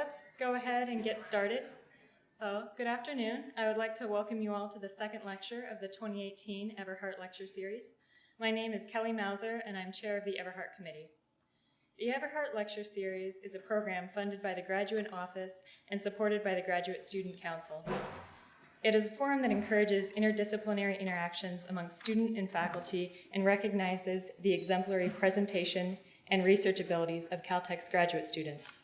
let's go ahead and get started. So, good afternoon. I would like to welcome you all to the second lecture of the 2018 Everhart Lecture Series. My name is Kelly Mauser, and I'm chair of the Everhart Committee. The Everhart Lecture Series is a program funded by the Graduate Office and supported by the Graduate Student Council. It is a forum that encourages interdisciplinary interactions among student and faculty and recognizes the exemplary presentation and research abilities of Caltech's graduate students.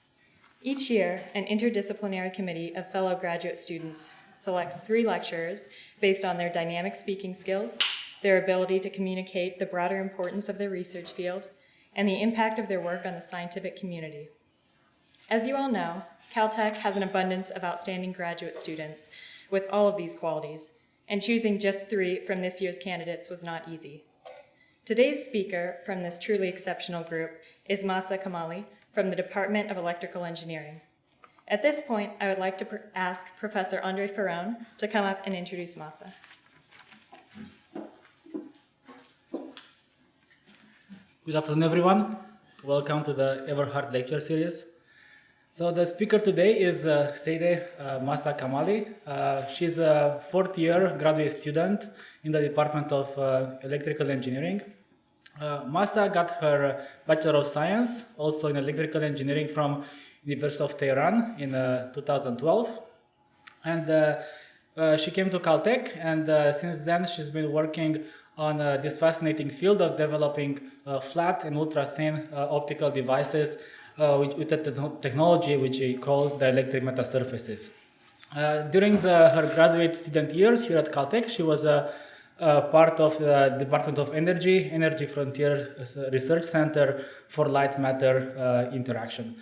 Each year, an interdisciplinary committee of fellow graduate students selects 3 lecturers based on their dynamic speaking skills, their ability to communicate the broader importance of their research field, and the impact of their work on the scientific community. As you all know, Caltech has an abundance of outstanding graduate students with all of these qualities, and choosing just 3 from this year's candidates was not easy. Today's speaker from this truly exceptional group is Mahsa Kamali from the Department of Electrical Engineering. At this point, I would like to ask Professor Andre Ferron to come up and introduce Mahsa. Good afternoon, everyone. Welcome to the Everhart Lecture Series. So the speaker today is Mahsa Kamali. She's a 4th-year graduate student in the Department of Electrical Engineering. Mahsa got her Bachelor of Science, also in Electrical Engineering from University of Tehran in 2012. And she came to Caltech, and since then she's been working on this fascinating field of developing flat and ultra-thin optical devices with a technology which we call dielectric metasurfaces. During her graduate student years here at Caltech, she was part of the Department of Energy Frontier Research Center for Light Matter Interaction.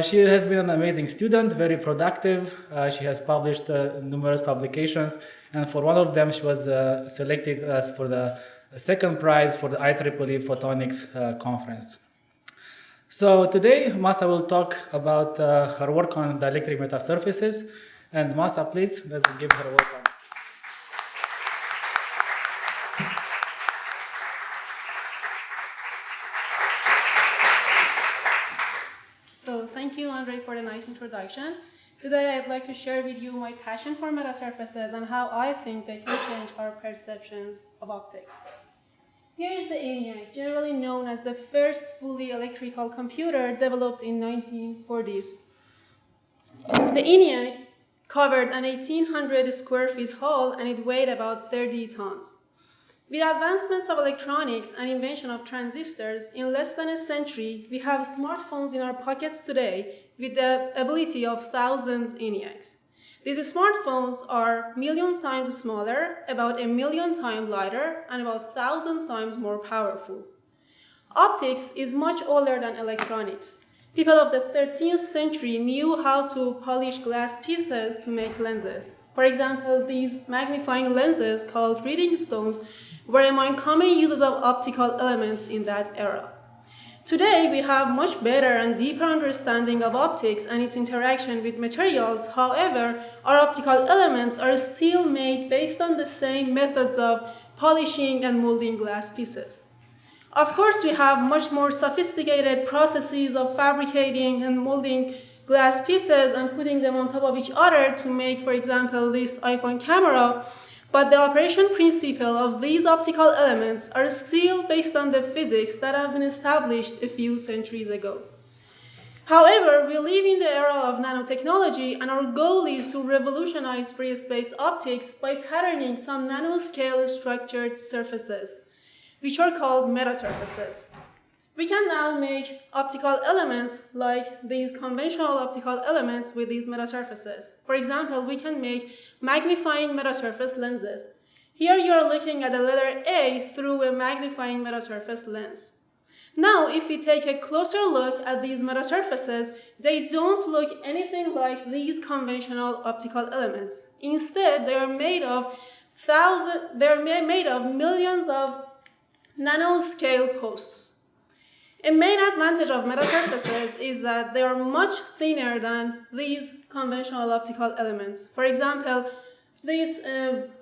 She has been an amazing student, very productive. She has published numerous publications, and for one of them she was selected for the second prize for the IEEE Photonics Conference. So today, Mahsa will talk about her work on dielectric metasurfaces. And Mahsa, please, let's give her a welcome. So thank you, Andre, for the nice introduction. Today, I'd like to share with you my passion for metasurfaces and how I think they can change our perceptions of optics. Here is the ENIAC, generally known as the first fully electrical computer developed in 1940s. The ENIAC covered an 1,800 square feet hall and it weighed about 30 tons. With advancements of electronics and invention of transistors, in less than a century, we have smartphones in our pockets today with the ability of thousands of ENIACs. These smartphones are millions times smaller, about 1 million times lighter, and about thousands times more powerful. Optics is much older than electronics. People of the 13th century knew how to polish glass pieces to make lenses. For example, these magnifying lenses called reading stones were among common uses of optical elements in that era. Today, we have much better and deeper understanding of optics and its interaction with materials. However, our optical elements are still made based on the same methods of polishing and molding glass pieces. Of course, we have much more sophisticated processes of fabricating and molding glass pieces and putting them on top of each other to make, for example, this iPhone camera. But the operation principle of these optical elements are still based on the physics that have been established a few centuries ago. However, we live in the era of nanotechnology, and our goal is to revolutionize free space optics by patterning some nanoscale structured surfaces, which are called metasurfaces. We can now make optical elements like these conventional optical elements with these metasurfaces. For example, we can make magnifying metasurface lenses. Here you are looking at the letter A through a magnifying metasurface lens. Now, if we take a closer look at these metasurfaces, they don't look anything like these conventional optical elements. Instead, they are made of millions of nanoscale posts. A main advantage of metasurfaces is that they are much thinner than these conventional optical elements. For example, this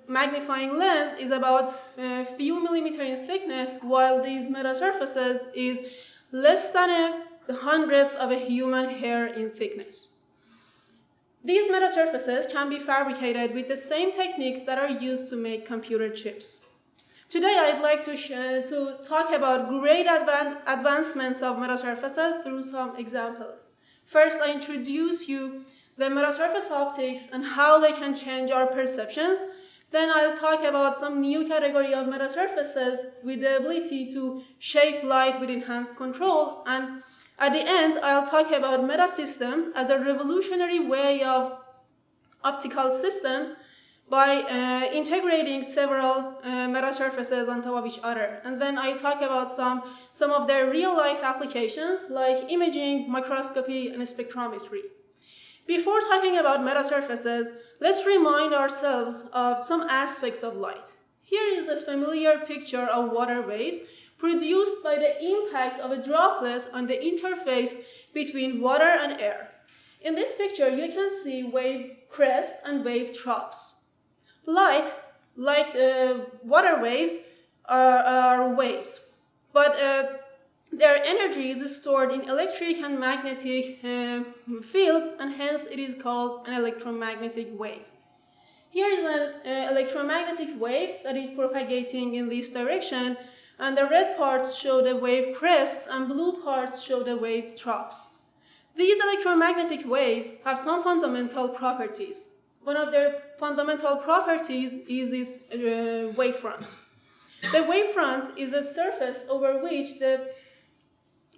magnifying lens is about a few millimeters in thickness, while these metasurfaces is less than a hundredth of a human hair in thickness. These metasurfaces can be fabricated with the same techniques that are used to make computer chips. Today, I'd like to talk about great advancements of metasurfaces through some examples. First, I introduce you the metasurface optics and how they can change our perceptions. Then I'll talk about some new category of metasurfaces with the ability to shape light with enhanced control. And at the end, I'll talk about metasystems as a revolutionary way of optical systems by integrating several metasurfaces on top of each other. And then I talk about some of their real-life applications like imaging, microscopy, and spectrometry. Before talking about metasurfaces, let's remind ourselves of some aspects of light. Here is a familiar picture of water waves produced by the impact of a droplet on the interface between water and air. In this picture, you can see wave crests and wave troughs. Light, like water waves, are waves, but their energy is stored in electric and magnetic fields, and hence it is called an electromagnetic wave. Here is an electromagnetic wave that is propagating in this direction, and the red parts show the wave crests and blue parts show the wave troughs. These electromagnetic waves have some fundamental properties. One of their fundamental properties is this wavefront. The wavefront is a surface over which the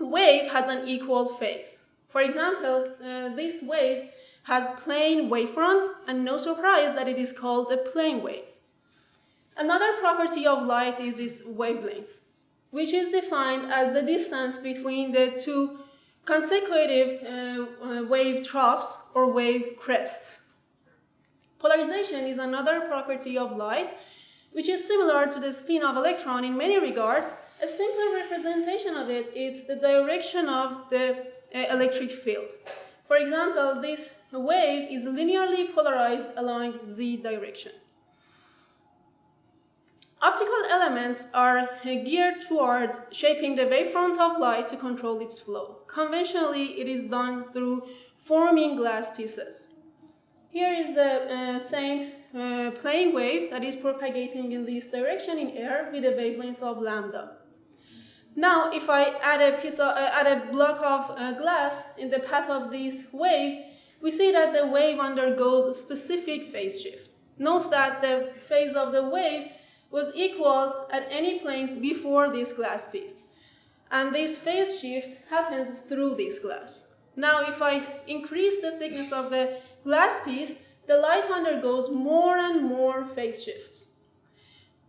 wave has an equal phase. For example, this wave has plane wavefronts, and no surprise that it is called a plane wave. Another property of light is its wavelength, which is defined as the distance between the two consecutive wave troughs or wave crests. Polarization is another property of light, which is similar to the spin of electron in many regards. A simple representation of it is the direction of the electric field. For example, this wave is linearly polarized along z direction. Optical elements are geared towards shaping the wavefront of light to control its flow. Conventionally, it is done through forming glass pieces. Here is the same plane wave that is propagating in this direction in air with a wavelength of lambda. Now, if I add a block of glass in the path of this wave, we see that the wave undergoes a specific phase shift. Note that the phase of the wave was equal at any planes before this glass piece. And this phase shift happens through this glass. Now, if I increase the thickness of the glass piece, the light undergoes more and more phase shifts.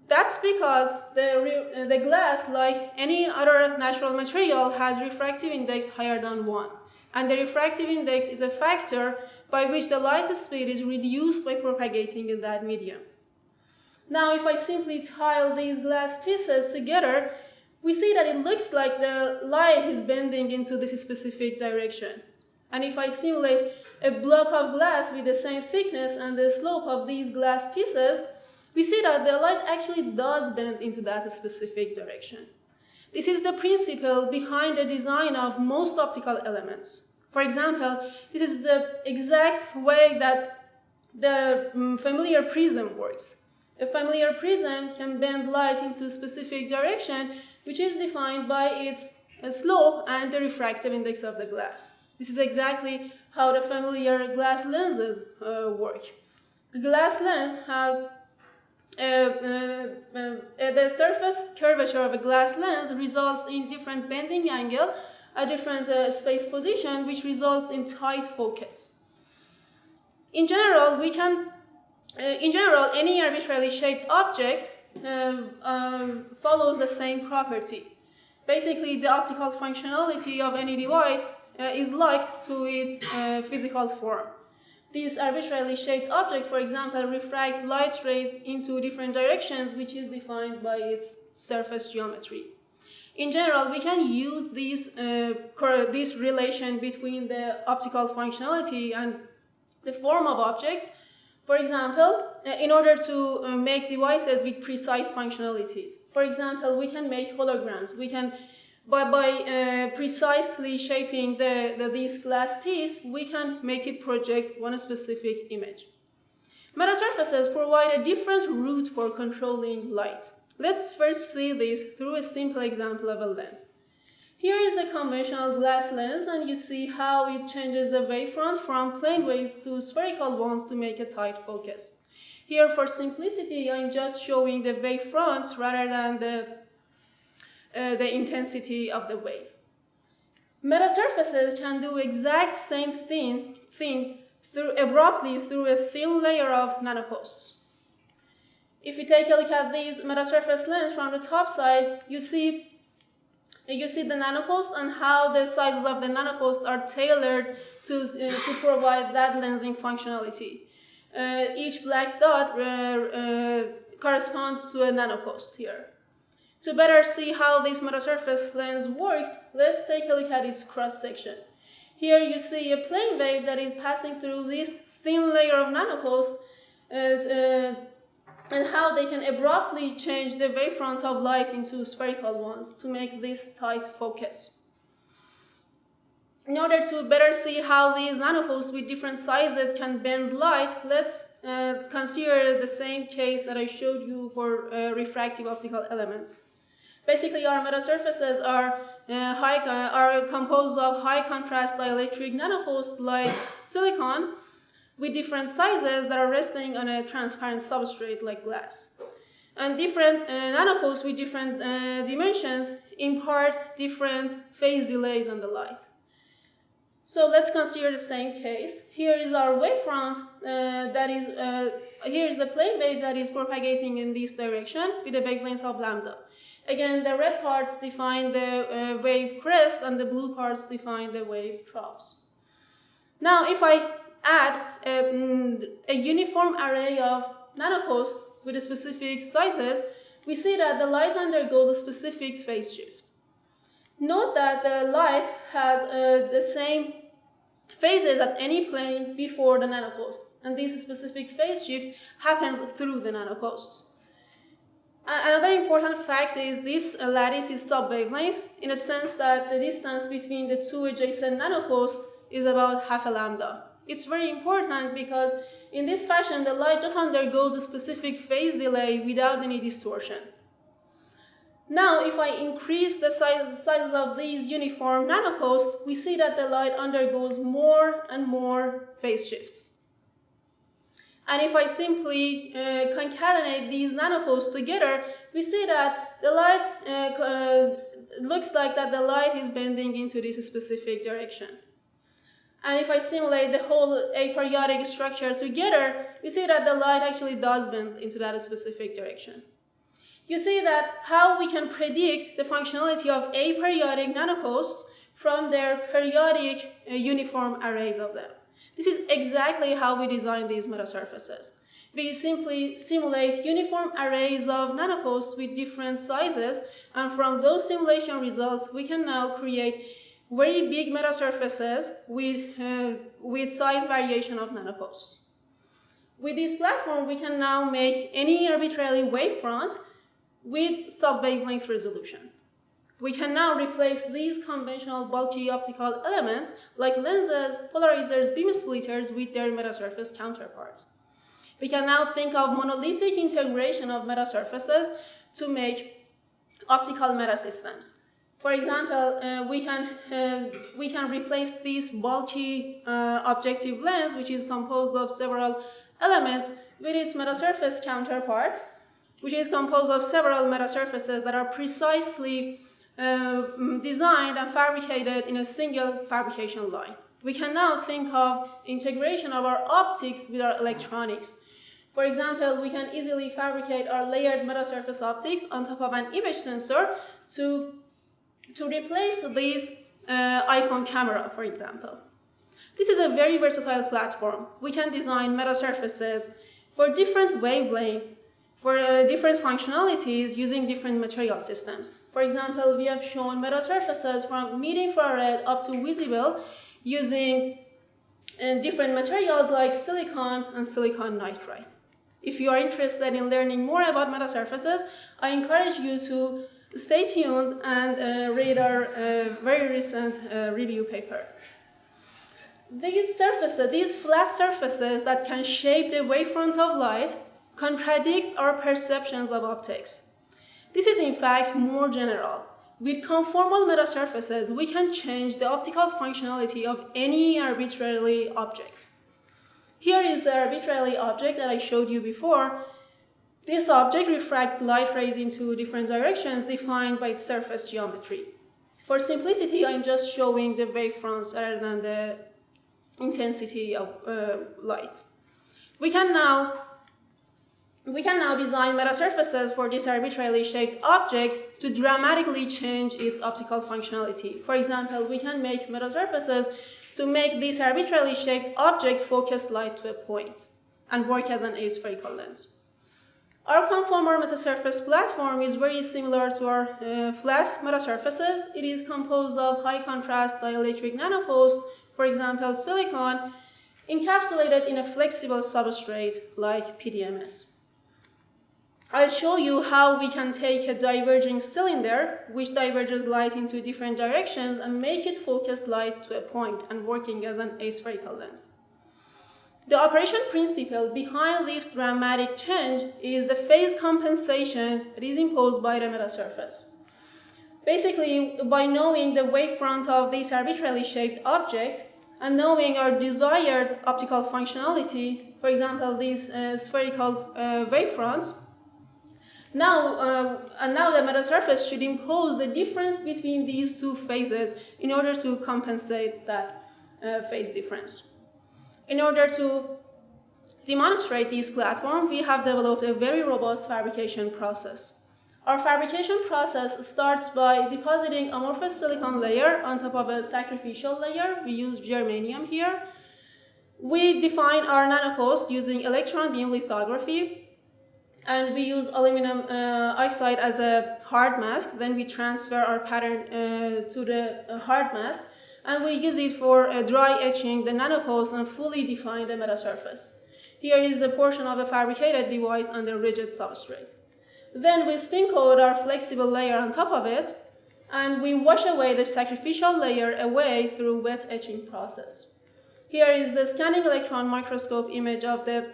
That's because the glass, like any other natural material, has refractive index higher than 1. And the refractive index is a factor by which the light speed is reduced by propagating in that medium. Now, if I simply tile these glass pieces together, we see that it looks like the light is bending into this specific direction. And if I simulate a block of glass with the same thickness and the slope of these glass pieces, we see that the light actually does bend into that specific direction. This is the principle behind the design of most optical elements. For example, this is the exact way that the familiar prism works. A familiar prism can bend light into a specific direction, which is defined by its slope and the refractive index of the glass. This is exactly how the familiar glass lenses work. The glass lens has the surface curvature of a glass lens results in different bending angle, a different space position, which results in tight focus. In general, any arbitrarily shaped object follows the same property. Basically, the optical functionality of any device is linked to its physical form. These arbitrarily shaped objects, for example, refract light rays into different directions, which is defined by its surface geometry. In general, we can use this relation between the optical functionality and the form of objects, for example, in order to make devices with precise functionalities. For example, we can make holograms. We can by precisely shaping this glass piece, we can make it project one specific image. Metasurfaces provide a different route for controlling light. Let's first see this through a simple example of a lens. Here is a conventional glass lens, and you see how it changes the wavefront from plane wave to spherical ones to make a tight focus. Here, for simplicity, I'm just showing the wavefronts rather than the intensity of the wave. Metasurfaces can do exact same thing abruptly through a thin layer of nanoposts. If you take a look at these metasurface lens from the top side, you see the nanopost and how the sizes of the nanopost are tailored to provide that lensing functionality. Each black dot corresponds to a nanopost here. To better see how this metasurface lens works, let's take a look at its cross-section. Here you see a plane wave that is passing through this thin layer of nanoposts and how they can abruptly change the wavefront of light into spherical ones to make this tight focus. In order to better see how these nanoposts with different sizes can bend light, let's consider the same case that I showed you for refractive optical elements. Basically, our metasurfaces are composed of high contrast dielectric nanoposts like silicon with different sizes that are resting on a transparent substrate like glass. And different nanoposts with different dimensions impart different phase delays on the light. So let's consider the same case. Here is our wavefront here is the plane wave that is propagating in this direction with a wavelength of lambda. Again, the red parts define the wave crest and the blue parts define the wave troughs. Now, if I add a uniform array of nanoposts with specific sizes, we see that the light undergoes a specific phase shift. Note that the light has the same phases at any plane before the nanopost, and this specific phase shift happens through the nanoposts. Another important fact is this lattice is subwavelength in a sense that the distance between the two adjacent nanoposts is about half a lambda. It's very important because in this fashion the light just undergoes a specific phase delay without any distortion. Now, if I increase the sizes of these uniform nanoposts, we see that the light undergoes more and more phase shifts. And if I simply concatenate these nanoposts together, we see that the light looks like that the light is bending into this specific direction. And if I simulate the whole aperiodic structure together, we see that the light actually does bend into that specific direction. You see that how we can predict the functionality of aperiodic nanoposts from their periodic uniform arrays of them. This is exactly how we design these metasurfaces. We simply simulate uniform arrays of nanoposts with different sizes, and from those simulation results, we can now create very big metasurfaces with size variation of nanoposts. With this platform, we can now make any arbitrary wavefront with subwavelength resolution. We can now replace these conventional bulky optical elements like lenses, polarizers, beam splitters with their metasurface counterpart. We can now think of monolithic integration of metasurfaces to make optical metasystems. For example, we can replace this bulky objective lens, which is composed of several elements, with its metasurface counterpart, which is composed of several metasurfaces that are precisely designed and fabricated in a single fabrication line. We can now think of integration of our optics with our electronics. For example, we can easily fabricate our layered metasurface optics on top of an image sensor to replace this iPhone camera, for example. This is a very versatile platform. We can design metasurfaces for different wavelengths, for different functionalities using different material systems. For example, we have shown metasurfaces from mid-infrared up to visible using different materials like silicon and silicon nitride. If you are interested in learning more about metasurfaces, I encourage you to Stay tuned and read our very recent review paper. These surfaces, these flat surfaces that can shape the wavefront of light, contradicts our perceptions of optics. This is in fact more general. With conformal metasurfaces, we can change the optical functionality of any arbitrary object. Here is the arbitrary object that I showed you before. This object refracts light rays into different directions defined by its surface geometry. For simplicity, I'm just showing the wavefronts rather than the intensity of light. We can now design metasurfaces for this arbitrarily shaped object to dramatically change its optical functionality. For example, we can make metasurfaces to make this arbitrarily shaped object focus light to a point and work as an aspherical lens. Our conformal metasurface platform is very similar to our flat metasurfaces. It is composed of high contrast dielectric nanoposts, for example, silicon, encapsulated in a flexible substrate like PDMS. I'll show you how we can take a diverging cylinder, which diverges light into different directions, and make it focus light to a point and working as an aspherical lens. The operation principle behind this dramatic change is the phase compensation that is imposed by the metasurface. Basically, by knowing the wavefront of this arbitrarily shaped object and knowing our desired optical functionality, for example, these spherical wavefronts, now the metasurface should impose the difference between these two phases in order to compensate that phase difference. In order to demonstrate this platform, we have developed a very robust fabrication process. Our fabrication process starts by depositing amorphous silicon layer on top of a sacrificial layer. We use germanium here. We define our nanopost using electron beam lithography, and we use aluminum oxide as a hard mask. Then we transfer our pattern to the hard mask, and we use it for dry etching the nanopost and fully define the metasurface. Here is the portion of the fabricated device on the rigid substrate. Then we spin coat our flexible layer on top of it, and we wash away the sacrificial layer away through wet etching process. Here is the scanning electron microscope image of the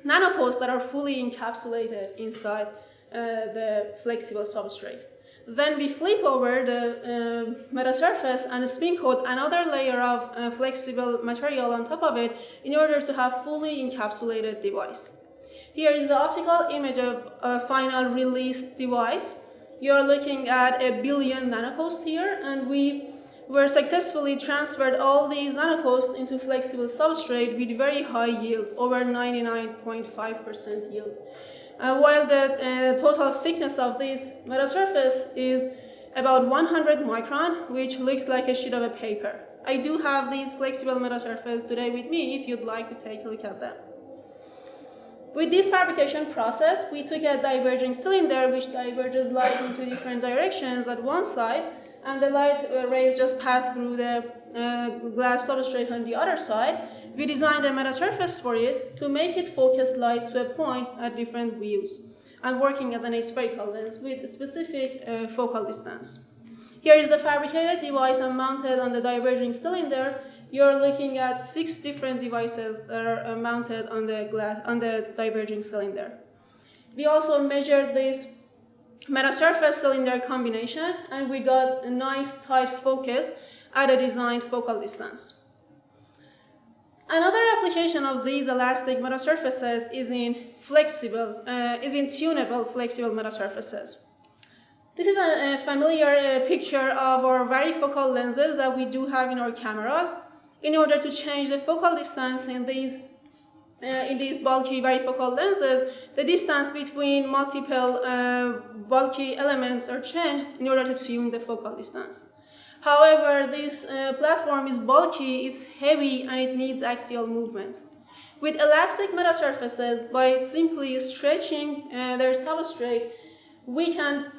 nanoposts that are fully encapsulated inside the flexible substrate. Then we flip over the metasurface and spin coat another layer of flexible material on top of it in order to have fully encapsulated device. Here is the optical image of a final release device. You're looking at 1 billion nanoposts here, and we were successfully transferred all these nanoposts into flexible substrate with very high yield, over 99.5% yield. While the total thickness of this metasurface is about 100 micron, which looks like a sheet of a paper. I do have these flexible metasurfaces today with me if you'd like to take a look at them. With this fabrication process, we took a diverging cylinder which diverges light into different directions at one side, and the light rays just pass through the glass substrate on the other side. We designed a metasurface for it to make it focus light to a point at different views and working as an aspherical lens with a specific focal distance. Here is the fabricated device and mounted on the diverging cylinder. You're looking at 6 different devices that are mounted on the diverging cylinder. We also measured this metasurface cylinder combination, and we got a nice tight focus at a designed focal distance. Another application of these elastic metasurfaces is in tunable flexible metasurfaces. This is a familiar picture of our varifocal lenses that we do have in our cameras. In order to change the focal distance in these bulky varifocal lenses, the distance between multiple bulky elements are changed in order to tune the focal distance. However, this platform is bulky, it's heavy, and it needs axial movement. With elastic metasurfaces, by simply stretching their substrate, we can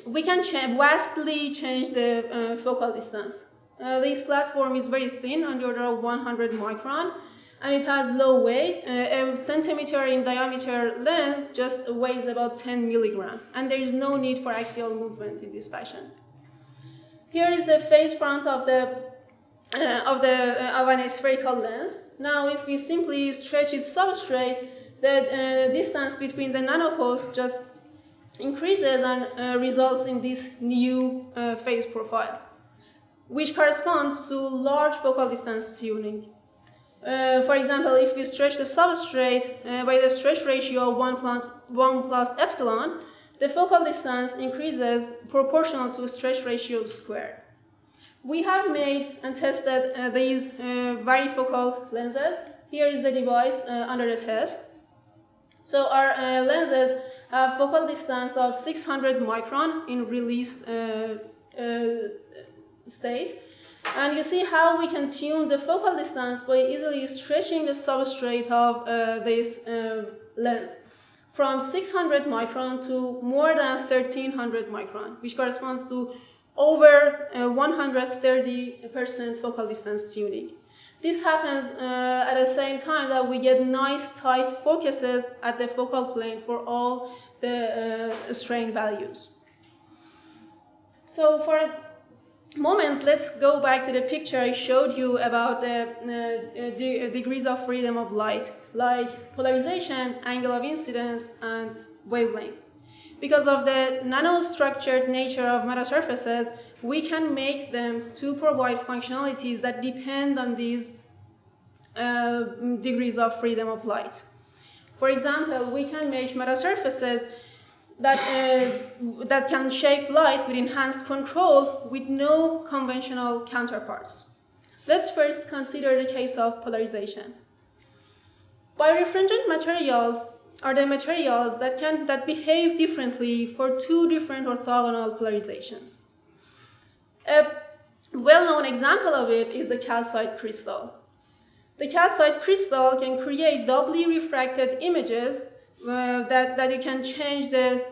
vastly change the focal distance. This platform is very thin, on the order of 100 micron, and it has low weight. A centimeter in diameter lens just weighs about 10 milligrams, and there is no need for axial movement in this fashion. Here is the face front of an spherical lens. Now, if we simply stretch its substrate, the distance between the nanoposts just increases and results in this new phase profile, which corresponds to large focal distance tuning. For example, if we stretch the substrate by the stretch ratio of 1 plus epsilon, the focal distance increases proportional to a stretch ratio squared. We have made and tested these varifocal lenses. Here is the device under the test. So our lenses have focal distance of 600 micron in released state. And you see how we can tune the focal distance by easily stretching the substrate of this lens from 600 micron to more than 1300 micron, which corresponds to over 130% focal distance tuning. This happens at the same time that we get nice tight focuses at the focal plane for all the strain values. So for a moment, let's go back to the picture I showed you about the degrees of freedom of light, like polarization, angle of incidence, and wavelength. Because of the nanostructured nature of metasurfaces, we can make them to provide functionalities that depend on these degrees of freedom of light. For example, we can make metasurfaces that can shape light with enhanced control with no conventional counterparts. Let's first consider the case of polarization. Bi-Refringent materials are the materials that behave differently for two different orthogonal polarizations. A well-known example of it is the calcite crystal. The calcite crystal can create doubly refracted images that you can change the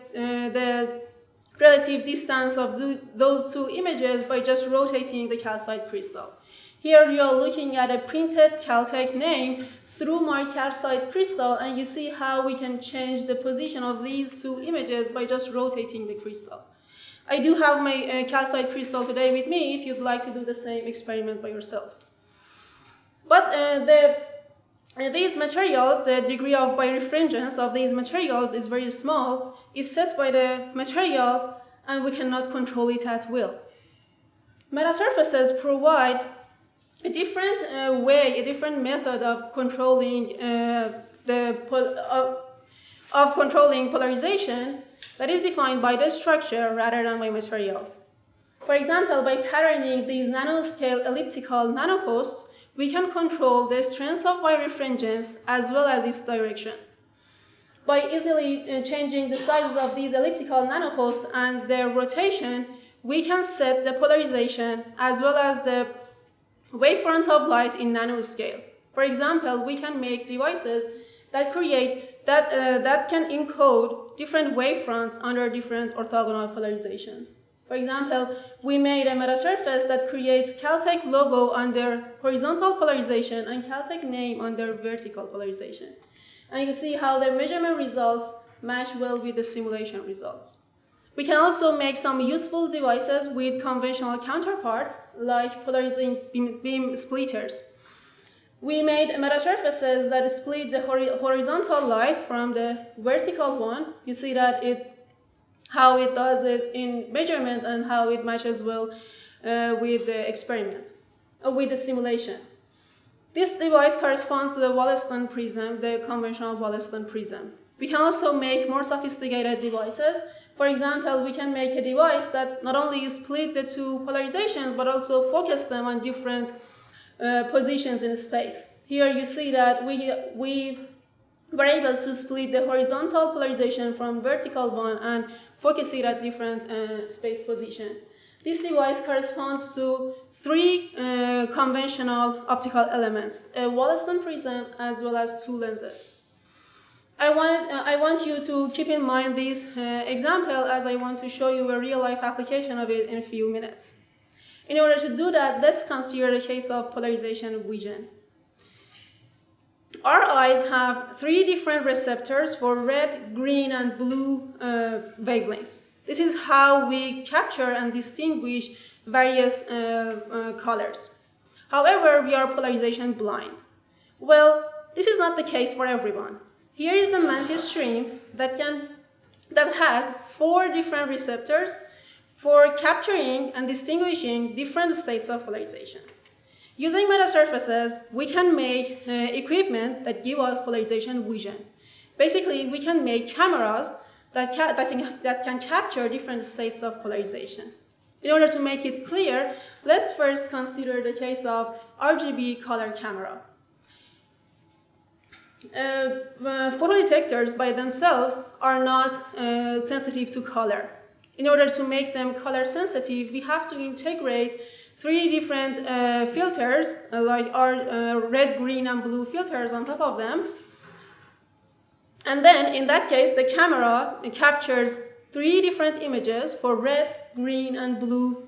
relative distance of those two images by just rotating the calcite crystal. Here you are looking at a printed Caltech name through my calcite crystal, and you see how we can change the position of these two images by just rotating the crystal. I do have my calcite crystal today with me if you'd like to do the same experiment by yourself. But these materials, the degree of birefringence of these materials is very small. It's set by the material, and we cannot control it at will. Metasurfaces provide a different way, a different method of controlling controlling polarization that is defined by the structure rather than by material. For example, by patterning these nanoscale elliptical nanoposts, we can control the strength of birefringence as well as its direction. By easily changing the sizes of these elliptical nanoposts and their rotation, we can set the polarization as well as the wavefront of light in nanoscale. For example, we can make devices that can encode different wavefronts under different orthogonal polarization. For example, we made a metasurface that creates Caltech logo under horizontal polarization and Caltech name under vertical polarization. And you see how the measurement results match well with the simulation results. We can also make some useful devices with conventional counterparts, like polarizing beam splitters. We made metasurfaces that split the horizontal light from the vertical one. You see that how it does it in measurement and how it matches well with the experiment, with the simulation. This device corresponds to the Wollaston prism, the conventional Wollaston prism. We can also make more sophisticated devices. For example, we can make a device that not only split the two polarizations, but also focus them on different positions in space. Here you see that we were able to split the horizontal polarization from vertical one and focus it at different space position. This device corresponds to three conventional optical elements, a Wollaston prism as well as two lenses. I want you to keep in mind this example as I want to show you a real-life application of it in a few minutes. In order to do that, let's consider the case of polarization vision. our eyes have 3 different receptors for red, green, and blue wavelengths. This is how we capture and distinguish various colors. However, we are polarization blind. Well, this is not the case for everyone. Here is the mantis shrimp that has 4 different receptors for capturing and distinguishing different states of polarization. Using metasurfaces, we can make equipment that give us polarization vision. Basically, we can make cameras that can capture different states of polarization. In order to make it clear, let's first consider the case of RGB color camera. Photodetectors by themselves are not sensitive to color. In order to make them color sensitive, we have to integrate 3 different filters, like our red, green, and blue filters on top of them. And then, in that case, the camera captures 3 different images for red, green, and blue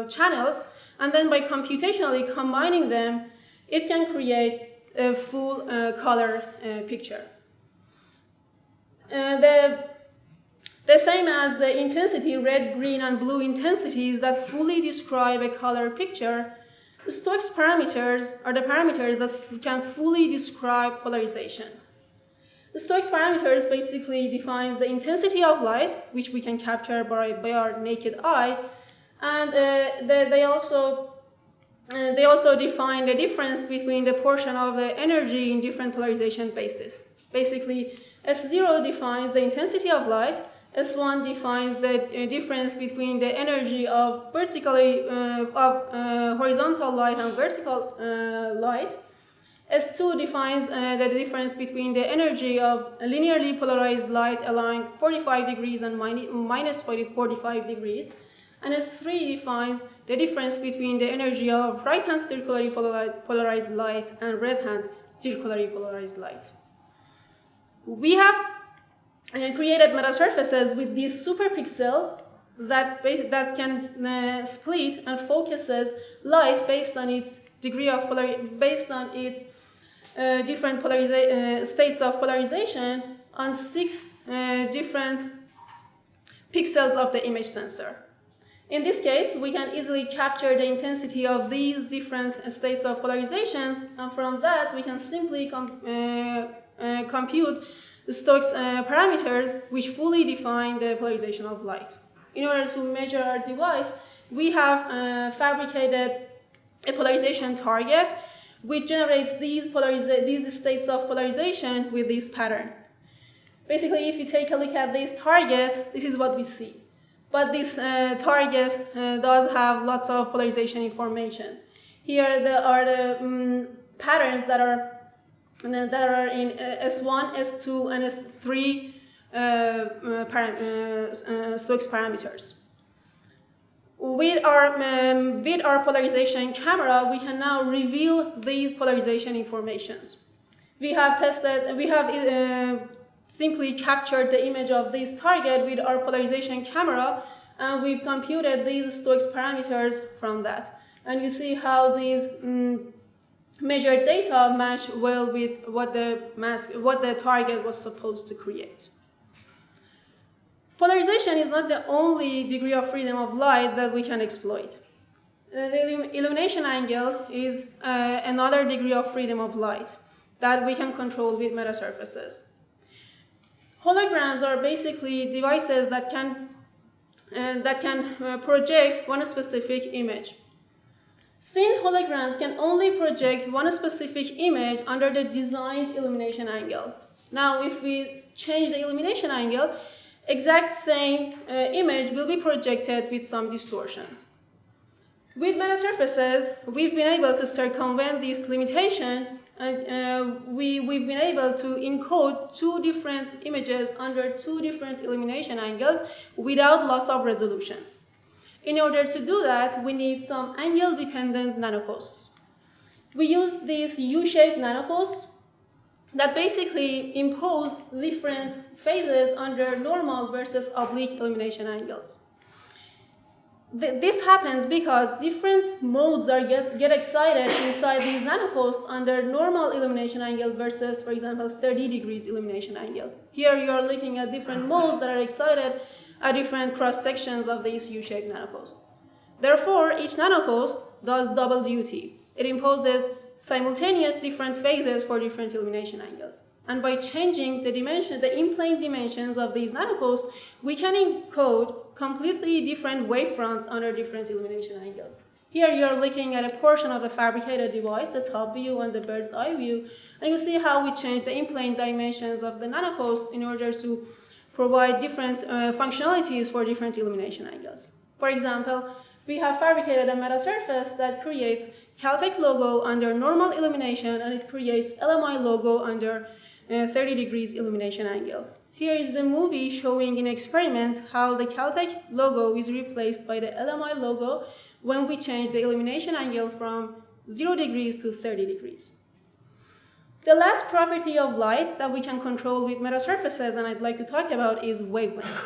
channels. And then by computationally combining them, it can create a full color picture. The same as the intensity, red, green, and blue intensities that fully describe a color picture, the Stokes parameters are the parameters that can fully describe polarization. The Stokes parameters basically defines the intensity of light, which we can capture by our naked eye, and they also define the difference between the portion of the energy in different polarization bases. Basically, S0 defines the intensity of light, S1 defines the difference between the energy of horizontal light and vertical light. S2 defines the difference between the energy of linearly polarized light along 45 degrees and minus 45 degrees. And S3 defines the difference between the energy of right-hand circularly polarized light and red-hand circularly polarized light. We have created metasurfaces with this superpixel that can split and focuses light based on its degree of different states of polarization on 6 different pixels of the image sensor. In this case, we can easily capture the intensity of these different states of polarizations, and from that we can simply compute the Stokes parameters, which fully define the polarization of light. In order to measure our device, we have fabricated a polarization target, which generates these states of polarization with this pattern. Basically, if you take a look at this target, this is what we see. But this target does have lots of polarization information. Here are the patterns that are in S1, S2, and S3 Stokes parameters. With our polarization camera, we can now reveal these polarization informations. We have simply captured the image of this target with our polarization camera, and we've computed these Stokes parameters from that. And you see how these measured data match well with what the target was supposed to create. Polarization is not the only degree of freedom of light that we can exploit. The illumination angle is another degree of freedom of light that we can control with metasurfaces. Holograms are basically devices that can project one specific image. Thin holograms can only project one specific image under the designed illumination angle. Now, if we change the illumination angle, exact same image will be projected with some distortion. With metasurfaces, we've been able to circumvent this limitation, and we've been able to encode 2 different images under 2 different illumination angles without loss of resolution. In order to do that, we need some angle-dependent nanoposts. We use these U-shaped nanoposts that basically impose different phases under normal versus oblique illumination angles. This happens because different modes are get excited inside these nanoposts under normal illumination angle versus, for example, 30 degrees illumination angle. Here you are looking at different modes that are excited at different cross sections of these U-shaped nanoposts. Therefore, each nanopost does double duty. It imposes simultaneous different phases for different illumination angles. And by changing the dimension, the in-plane dimensions of these nanoposts, we can encode completely different wavefronts under different illumination angles. Here you're looking at a portion of a fabricated device, the top view and the bird's eye view, and you see how we change the in-plane dimensions of the nanoposts in order to provide different functionalities for different illumination angles. For example, we have fabricated a metasurface that creates Caltech logo under normal illumination, and it creates LMI logo under 30 degrees illumination angle. Here is the movie showing in experiment how the Caltech logo is replaced by the LMI logo when we change the illumination angle from 0 degrees to 30 degrees. The last property of light that we can control with metasurfaces, and I'd like to talk about, is wavelength.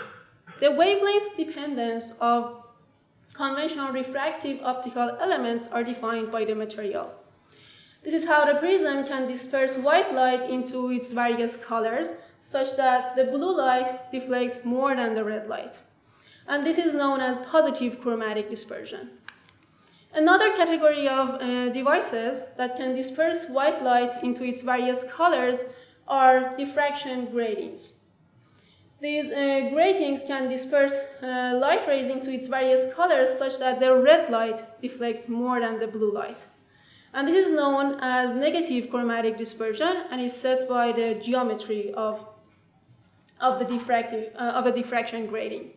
The wavelength dependence of conventional refractive optical elements are defined by the material. This is how the prism can disperse white light into its various colors, such that the blue light deflects more than the red light. And this is known as positive chromatic dispersion. Another category of devices that can disperse white light into its various colors are diffraction gratings. These gratings can disperse light rays into its various colors such that the red light deflects more than the blue light. And this is known as negative chromatic dispersion and is set by the geometry of the diffraction grating.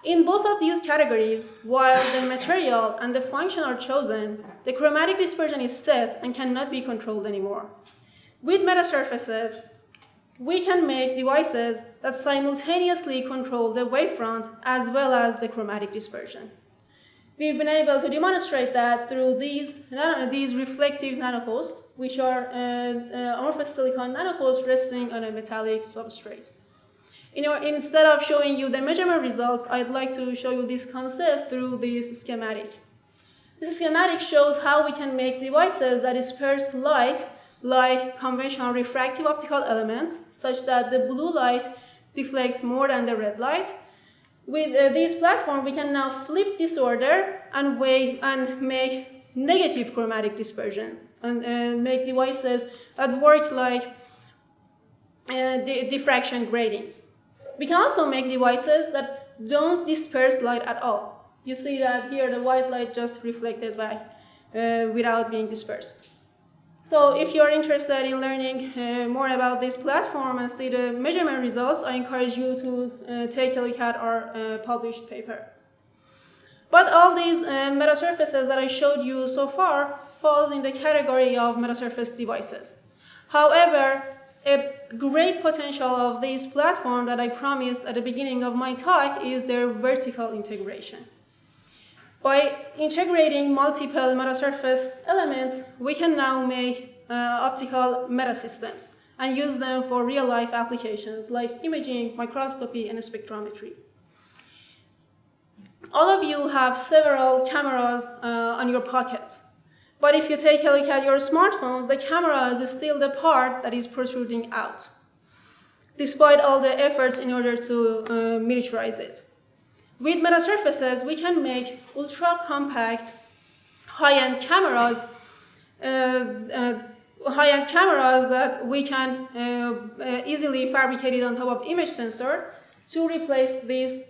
In both of these categories, while the material and the function are chosen, the chromatic dispersion is set and cannot be controlled anymore. With metasurfaces, we can make devices that simultaneously control the wavefront as well as the chromatic dispersion. We've been able to demonstrate that through these reflective nanoposts, which are amorphous silicon nanoposts resting on a metallic substrate. Instead of showing you the measurement results, I'd like to show you this concept through this schematic. This schematic shows how we can make devices that disperse light like conventional refractive optical elements, such that the blue light deflects more than the red light. With this platform, we can now flip this order and make negative chromatic dispersions and make devices that work like diffraction gratings. We can also make devices that don't disperse light at all. You see that here the white light just reflected back without being dispersed. So if you're interested in learning more about this platform and see the measurement results, I encourage you to take a look at our published paper. But all these metasurfaces that I showed you so far falls in the category of metasurface devices. However, a great potential of this platform that I promised at the beginning of my talk is their vertical integration. By integrating multiple metasurface elements, we can now make optical metasystems and use them for real-life applications like imaging, microscopy, and spectrometry. All of you have several cameras on your pockets. But if you take a look at your smartphones, the camera is still the part that is protruding out, despite all the efforts in order to miniaturize it. With metasurfaces, we can make ultra-compact, high-end cameras that we can easily fabricate it on top of image sensor to replace this,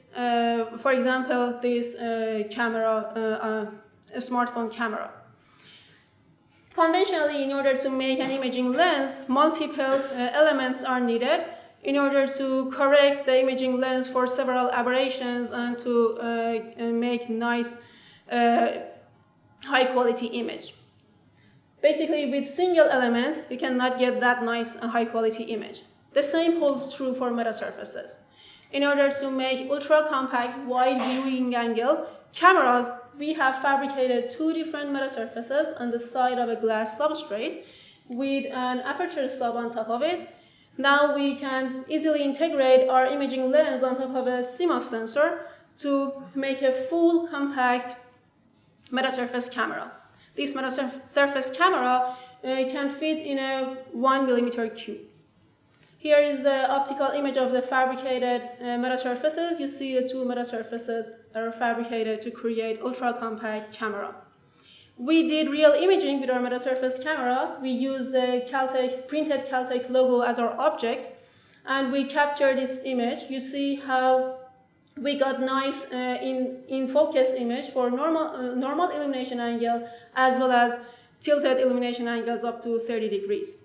for example, this camera, a smartphone camera. Conventionally, in order to make an imaging lens, multiple elements are needed in order to correct the imaging lens for several aberrations and to make nice, high-quality image. Basically, with single element, you cannot get that nice, high-quality image. The same holds true for metasurfaces. In order to make ultra-compact, wide viewing angle cameras, we have fabricated two different metasurfaces on the side of a glass substrate with an aperture stub on top of it. Now we can easily integrate our imaging lens on top of a CMOS sensor to make a full compact metasurface camera. This metasurface camera can fit in a 1 millimeter cube. Here is the optical image of the fabricated metasurfaces. You see the two metasurfaces that are fabricated to create ultra-compact camera. We did real imaging with our metasurface camera. We used the Caltech, printed Caltech logo as our object, and we captured this image. You see how we got nice in focus image for normal illumination angle, as well as tilted illumination angles up to 30 degrees.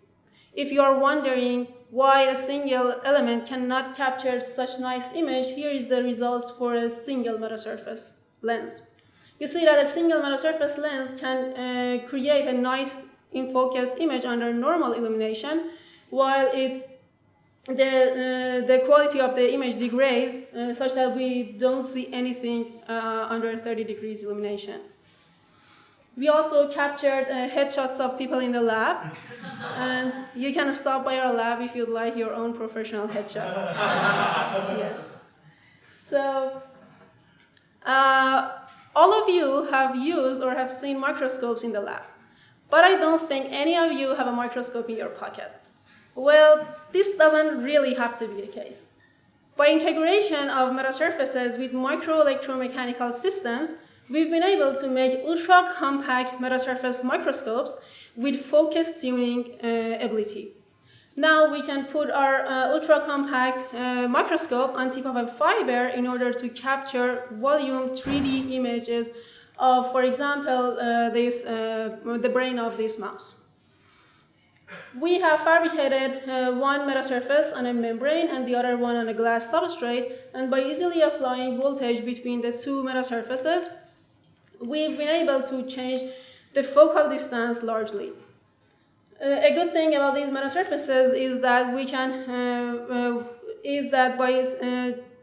If you are wondering why a single element cannot capture such nice image, here is the results for a single metasurface lens. You see that a single metasurface lens can create a nice in-focus image under normal illumination, while the quality of the image degrades such that we don't see anything under 30 degrees illumination. We also captured headshots of people in the lab, and you can stop by our lab if you'd like your own professional headshot. Yeah. So, all of you have used or have seen microscopes in the lab, but I don't think any of you have a microscope in your pocket. Well, this doesn't really have to be the case. By integration of metasurfaces with microelectromechanical systems, we've been able to make ultra-compact metasurface microscopes with focus tuning ability. Now we can put our ultra-compact microscope on tip of a fiber in order to capture volume 3D images of, for example, the brain of this mouse. We have fabricated one metasurface on a membrane and the other one on a glass substrate, and by easily applying voltage between the two metasurfaces, we've been able to change the focal distance largely. A good thing about these metasurfaces is that we can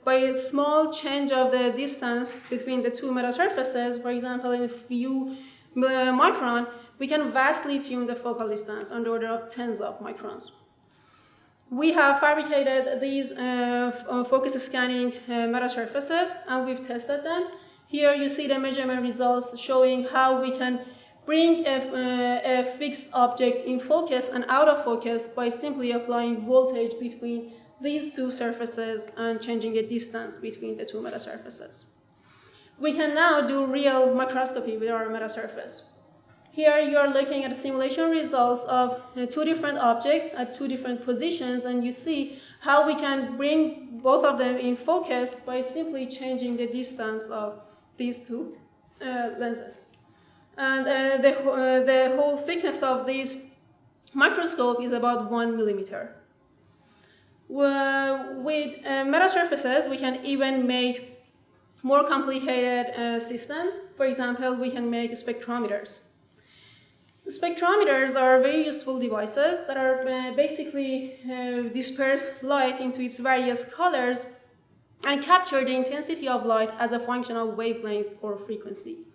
by a small change of the distance between the two metasurfaces, for example, in a few micron, we can vastly tune the focal distance on the order of tens of microns. We have fabricated these focus scanning metasurfaces, and we've tested them. Here you see the measurement results showing how we can bring a fixed object in focus and out of focus by simply applying voltage between these two surfaces and changing the distance between the two metasurfaces. We can now do real microscopy with our metasurface. Here you are looking at the simulation results of two different objects at two different positions, and you see how we can bring both of them in focus by simply changing the distance of these two lenses. And the whole thickness of this microscope is about 1 millimeter. With metasurfaces, we can even make more complicated systems. For example, we can make spectrometers. Spectrometers are very useful devices that are basically disperse light into its various colors and capture the intensity of light as a function of wavelength or frequency.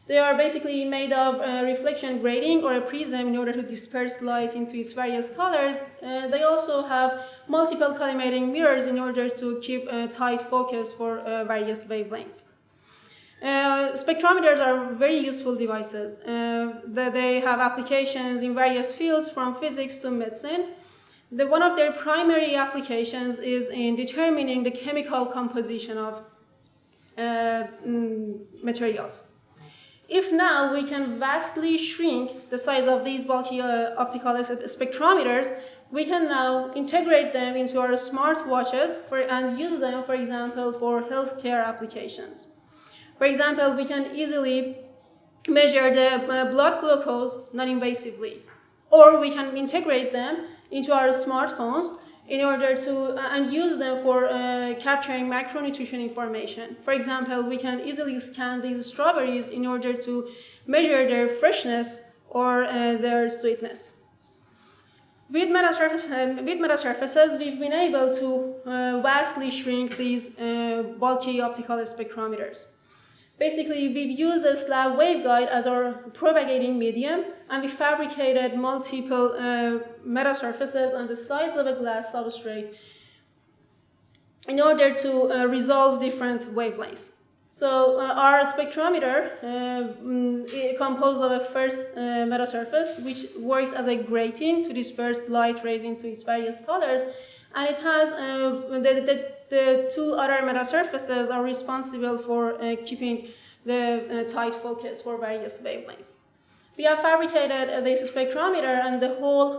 They are basically made of reflection grating or a prism in order to disperse light into its various colors. They also have multiple collimating mirrors in order to keep a tight focus for various wavelengths. Spectrometers are very useful devices. They have applications in various fields from physics to medicine. One of their primary applications is in determining the chemical composition of materials. If now we can vastly shrink the size of these bulky optical spectrometers, we can now integrate them into our smartwatches and use them, for example, for healthcare applications. For example, we can easily measure the blood glucose non-invasively, or we can integrate them into our smartphones in order to and use them for capturing macronutrition information. For example, we can easily scan these strawberries in order to measure their freshness or their sweetness. With metasurfaces, we've been able to vastly shrink these bulky optical spectrometers. Basically, we've used the slab waveguide as our propagating medium, and we fabricated multiple metasurfaces on the sides of a glass substrate in order to resolve different wavelengths. So our spectrometer is composed of a first metasurface, which works as a grating to disperse light rays into its various colors, and it has the two other metasurfaces are responsible for keeping the tight focus for various wavelengths. We have fabricated this spectrometer, and the whole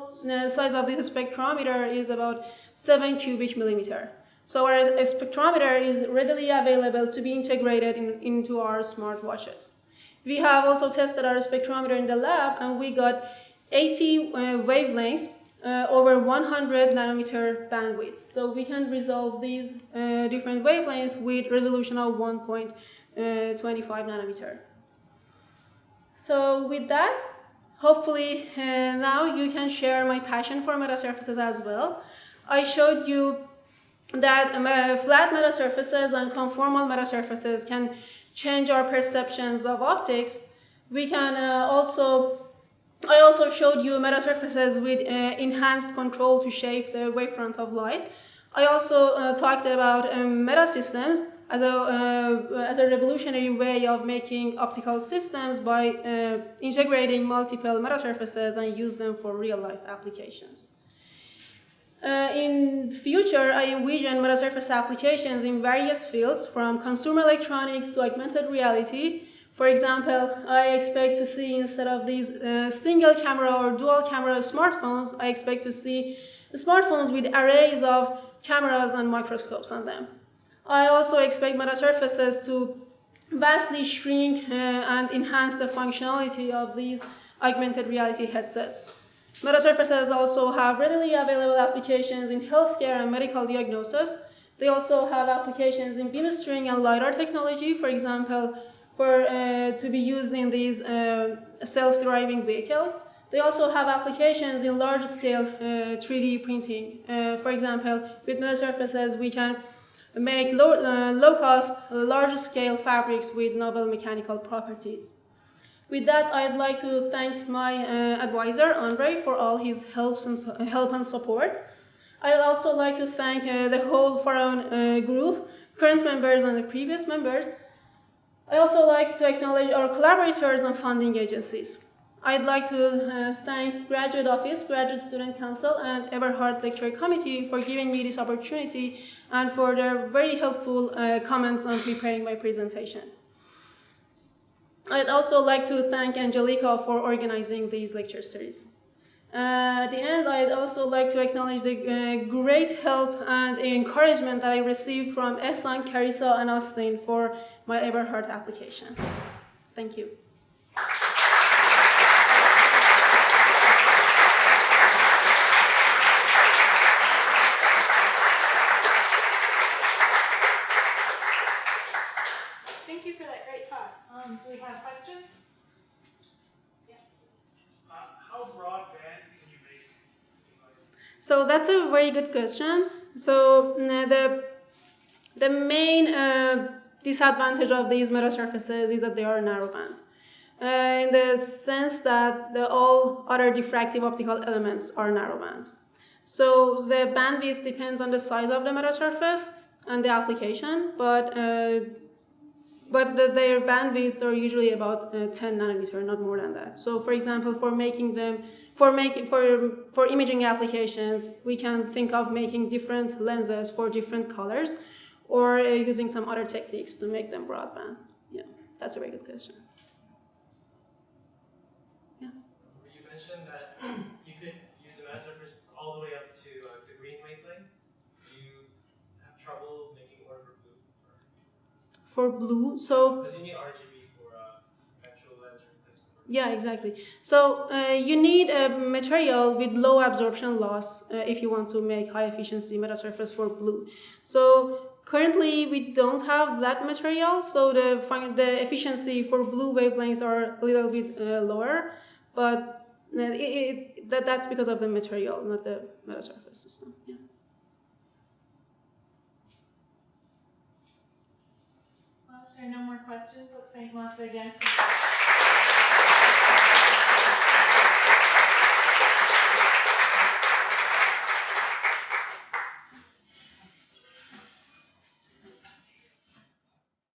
size of this spectrometer is about 7 cubic millimeter. So our spectrometer is readily available to be integrated into our smartwatches. We have also tested our spectrometer in the lab, and we got 80 wavelengths over 100 nanometer bandwidth. So we can resolve these different wavelengths with resolution of 1.25 nanometer. So with that, hopefully now you can share my passion for metasurfaces as well. I showed you that flat metasurfaces and conformal metasurfaces can change our perceptions of optics. We can I also showed you metasurfaces with enhanced control to shape the wavefront of light. I also talked about metasystems as a revolutionary way of making optical systems by integrating multiple metasurfaces and use them for real-life applications. In future, I envision metasurface applications in various fields, from consumer electronics to augmented reality. For example, I expect to see, instead of these single camera or dual camera smartphones, I expect to see smartphones with arrays of cameras and microscopes on them. I also expect metasurfaces to vastly shrink and enhance the functionality of these augmented reality headsets. Metasurfaces also have readily available applications in healthcare and medical diagnosis. They also have applications in beam steering and LiDAR technology, for example, to be used in these self-driving vehicles. They also have applications in large-scale 3D printing. For example, with metasurfaces, we can make low-cost, large-scale fabrics with novel mechanical properties. With that, I'd like to thank my advisor, Andre, for all his help and support. I'd also like to thank the whole Forum group, current members and the previous members. I also like to acknowledge our collaborators and funding agencies. I'd like to thank Graduate Office, Graduate Student Council, and Everhart Lecture Committee for giving me this opportunity and for their very helpful comments on preparing my presentation. I'd also like to thank Angelica for organizing these lecture series. At the end, I'd also like to acknowledge the great help and encouragement that I received from Ehsan, Carissa, and Austin for my Everhart application. Thank you. Thank you for that great talk. Do we have questions? Yeah. How broadband can you make devices? So that's a very good question. So the main disadvantage of these metasurfaces is that they are narrowband. In the sense that all other diffractive optical elements are narrowband. So the bandwidth depends on the size of the metasurface and the application, but their bandwidths are usually about 10 nanometer, not more than that. So, for example, for imaging applications, we can think of making different lenses for different colors, or using some other techniques to make them broadband. Yeah, that's a very good question. Yeah. You mentioned that you could use the metasurface all the way up to the green wavelength. Do you have trouble making one for blue? For blue, so Because you need RGB for actual lens replacement. yeah, exactly. So you need a material with low absorption loss if you want to make high efficiency metasurface for blue. So currently we don't have that material, so the efficiency for blue wavelengths are a little bit lower, but that's because of the material, not the metasurface system. Yeah. Well, if there are no more questions, let's thank Mahsa again.